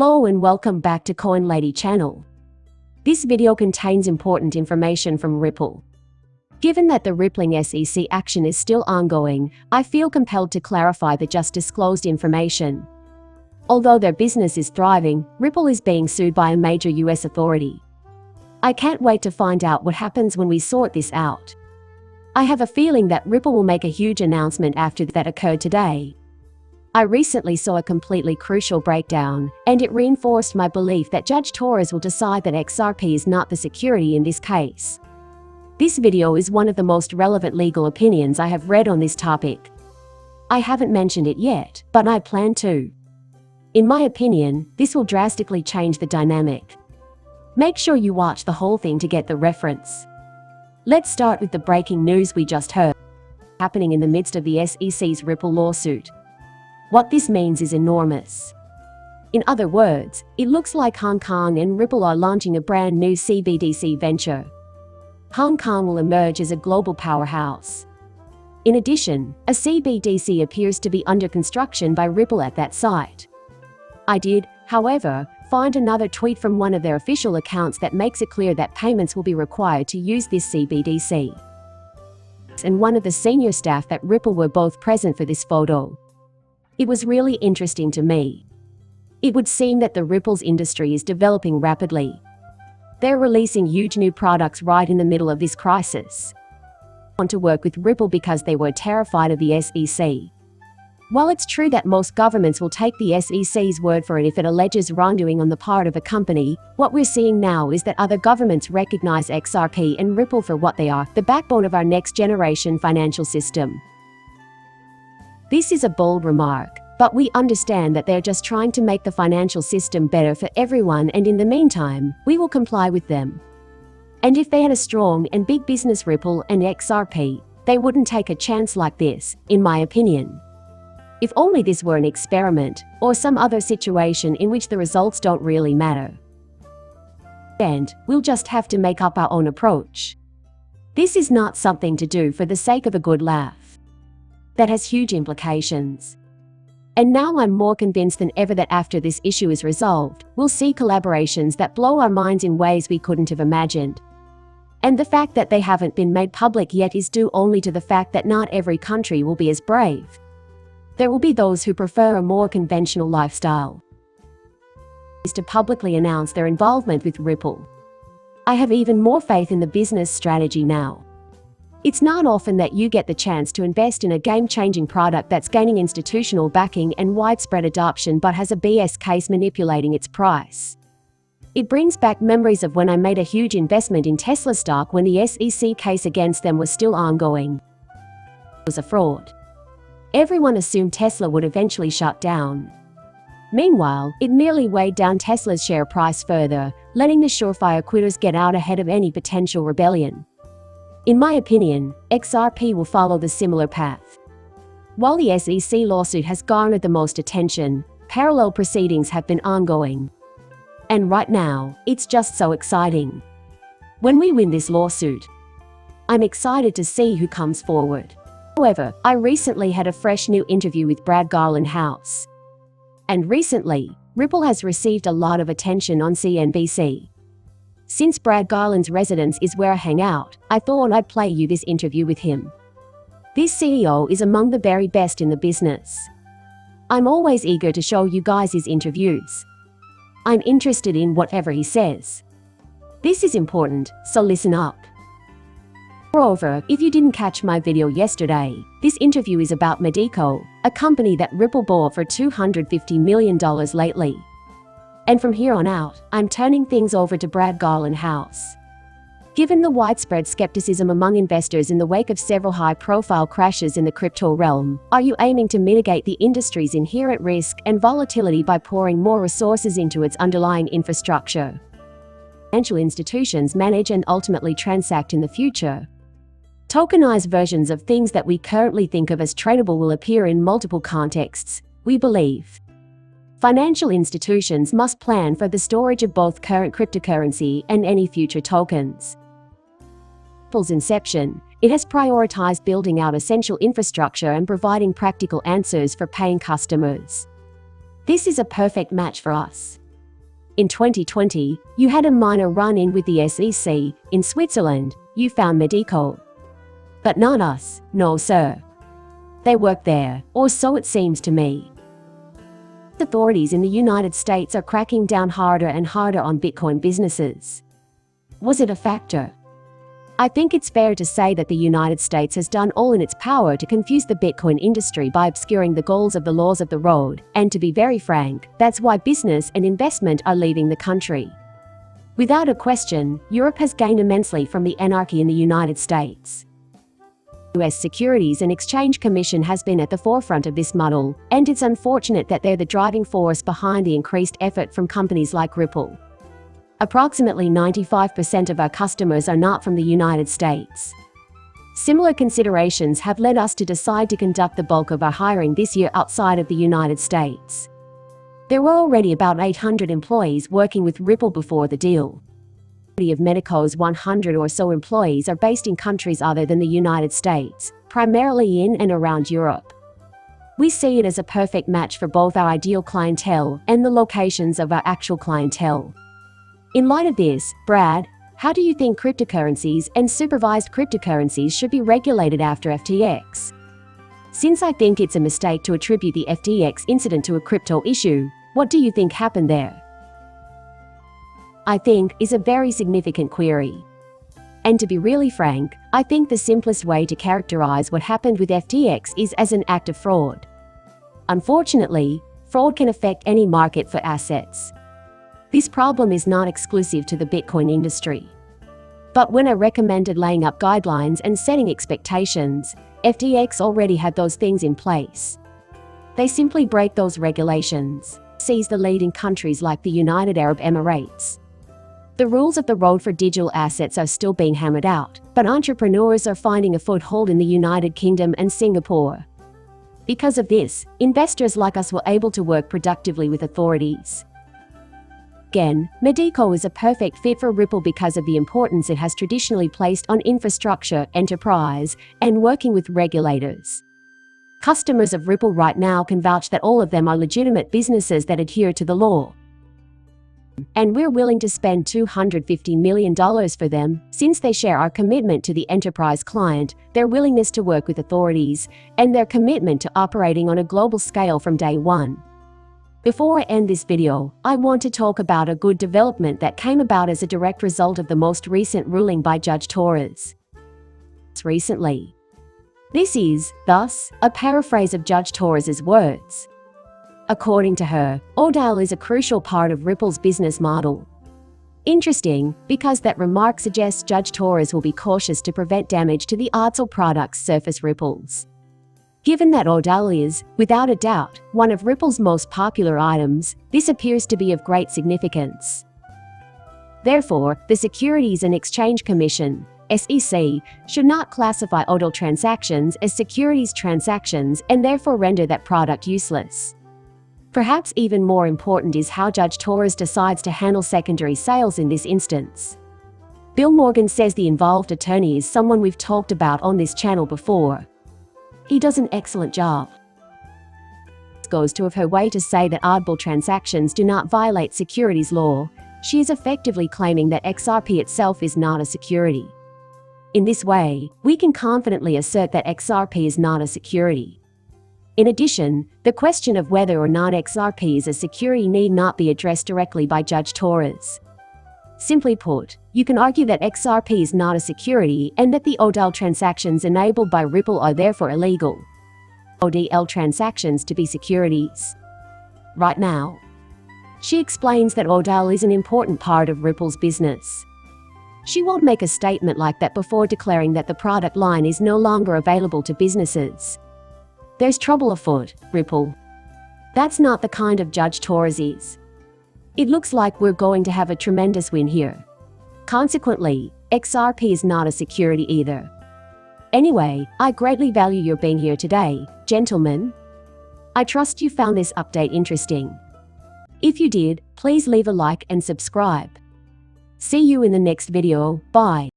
Hello and welcome back to Coin Lady channel. This video contains important information from Ripple. Given that the rippling SEC action is still ongoing, I feel compelled to clarify the just disclosed information. Although their business is thriving, Ripple is being sued by a major US authority. I can't wait to find out what happens when we sort this out. I have a feeling that Ripple will make a huge announcement after that occurred today. I recently saw a completely crucial breakdown, and it reinforced my belief that Judge Torres will decide that XRP is not the security in this case. This video is one of the most relevant legal opinions I have read on this topic. I haven't mentioned it yet, but I plan to. In my opinion, this will drastically change the dynamic. Make sure you watch the whole thing to get the reference. Let's start with the breaking news we just heard, happening in the midst of the SEC's Ripple lawsuit. What this means is enormous. In other words, it looks like Hong Kong and Ripple are launching a brand new CBDC venture. Hong Kong will emerge as a global powerhouse. In addition, a CBDC appears to be under construction by Ripple at that site. I did, however, find another tweet from one of their official accounts that makes it clear that payments will be required to use this CBDC. And one of the senior staff at Ripple were both present for this photo. It was really interesting to me. It would seem that the Ripple's industry is developing rapidly. They're releasing huge new products right in the middle of this crisis. I want to work with Ripple because they were terrified of the SEC. While it's true that most governments will take the SEC's word for it if it alleges wrongdoing on the part of a company, what we're seeing now is that other governments recognize XRP and Ripple for what they are, the backbone of our next-generation financial system. This is a bold remark, but we understand that they're just trying to make the financial system better for everyone, and in the meantime, we will comply with them. And if they had a strong and big business Ripple and XRP, they wouldn't take a chance like this, in my opinion. If only this were an experiment, or some other situation in which the results don't really matter. And we'll just have to make up our own approach. This is not something to do for the sake of a good laugh. That has huge implications. And now I'm more convinced than ever that after this issue is resolved, we'll see collaborations that blow our minds in ways we couldn't have imagined. And the fact that they haven't been made public yet is due only to the fact that not every country will be as brave. There will be those who prefer a more conventional lifestyle. Is to publicly announce their involvement with Ripple. I have even more faith in the business strategy now. It's not often that you get the chance to invest in a game-changing product that's gaining institutional backing and widespread adoption but has a BS case manipulating its price. It brings back memories of when I made a huge investment in Tesla stock when the SEC case against them was still ongoing. It was a fraud. Everyone assumed Tesla would eventually shut down. Meanwhile, it merely weighed down Tesla's share price further, letting the surefire quitters get out ahead of any potential rebellion. In my opinion, XRP will follow the similar path. While the SEC lawsuit has garnered the most attention, parallel proceedings have been ongoing. And right now, it's just so exciting. When we win this lawsuit, I'm excited to see who comes forward. However, I recently had a fresh new interview with Brad Garland House. And recently, Ripple has received a lot of attention on CNBC. Since Brad Garland's residence is where I hang out, I thought I'd play you this interview with him. This CEO is among the very best in the business. I'm always eager to show you guys his interviews. I'm interested in whatever he says. This is important, so listen up. Moreover, if you didn't catch my video yesterday, this interview is about Medico, a company that Ripple bought for $250 million lately. And from here on out, I'm turning things over to Brad Garland House. Given the widespread skepticism among investors in the wake of several high-profile crashes in the crypto realm, are you aiming to mitigate the industry's inherent risk and volatility by pouring more resources into its underlying infrastructure? Financial institutions manage and ultimately transact in the future. Tokenized versions of things that we currently think of as tradable will appear in multiple contexts, we believe. Financial institutions must plan for the storage of both current cryptocurrency and any future tokens. Apple's inception, it has prioritized building out essential infrastructure and providing practical answers for paying customers. This is a perfect match for us. In 2020, you had a minor run-in with the SEC. In Switzerland, you found Medico. But not us, no sir. They work there, or so it seems to me. Authorities in the United States are cracking down harder and harder on Bitcoin businesses. Was it a factor? I think it's fair to say that the United States has done all in its power to confuse the Bitcoin industry by obscuring the goals of the laws of the road, and to be very frank, that's why business and investment are leaving the country. Without a question, Europe has gained immensely from the anarchy in the United States. The US Securities and Exchange Commission has been at the forefront of this muddle, and it's unfortunate that they're the driving force behind the increased effort from companies like Ripple. Approximately 95% of our customers are not from the United States. Similar considerations have led us to decide to conduct the bulk of our hiring this year outside of the United States. There were already about 800 employees working with Ripple before the deal. Of Medico's 100 or so employees are based in countries other than the United States, primarily in and around Europe. We see it as a perfect match for both our ideal clientele and the locations of our actual clientele. In light of this, Brad, how do you think cryptocurrencies and supervised cryptocurrencies should be regulated after FTX? Since I think it's a mistake to attribute the FTX incident to a crypto issue, what do you think happened there? I think is a very significant query. And to be really frank, I think the simplest way to characterize what happened with FTX is as an act of fraud. Unfortunately, fraud can affect any market for assets. This problem is not exclusive to the Bitcoin industry. But when I recommended laying up guidelines and setting expectations, FTX already had those things in place. They simply break those regulations, seize the lead in countries like the United Arab Emirates. The rules of the road for digital assets are still being hammered out, but entrepreneurs are finding a foothold in the United Kingdom and Singapore. Because of this, investors like us were able to work productively with authorities. Again, Medico is a perfect fit for Ripple because of the importance it has traditionally placed on infrastructure, enterprise, and working with regulators. Customers of Ripple right now can vouch that all of them are legitimate businesses that adhere to the law. And we're willing to spend $250 million for them, since they share our commitment to the enterprise client, their willingness to work with authorities, and their commitment to operating on a global scale from day one. Before I end this video, I want to talk about a good development that came about as a direct result of the most recent ruling by Judge Torres. Recently. This is, thus, a paraphrase of Judge Torres's words. According to her, ODAL is a crucial part of Ripple's business model. Interesting, because that remark suggests Judge Torres will be cautious to prevent damage to the ODAL product's surface ripples. Given that ODAL is, without a doubt, one of Ripple's most popular items, this appears to be of great significance. Therefore, the Securities and Exchange Commission, SEC, should not classify ODAL transactions as securities transactions and therefore render that product useless. Perhaps even more important is how Judge Torres decides to handle secondary sales in this instance. Bill Morgan says the involved attorney is someone we've talked about on this channel before. He does an excellent job. Goes to of her way to say that ODAL transactions do not violate securities law. She is effectively claiming that XRP itself is not a security. In this way, we can confidently assert that XRP is not a security. In addition, the question of whether or not XRP is a security need not be addressed directly by Judge Torres. Simply put, you can argue that XRP is not a security and that the ODAL transactions enabled by Ripple are therefore illegal. ODL transactions to be securities. Right now. She explains that ODAL is an important part of Ripple's business. She won't make a statement like that before declaring that the product line is no longer available to businesses. There's trouble afoot, Ripple. That's not the kind of Judge Torres is. It looks like we're going to have a tremendous win here. Consequently, XRP is not a security either. Anyway, I greatly value your being here today, gentlemen. I trust you found this update interesting. If you did, please leave a like and subscribe. See you in the next video, bye.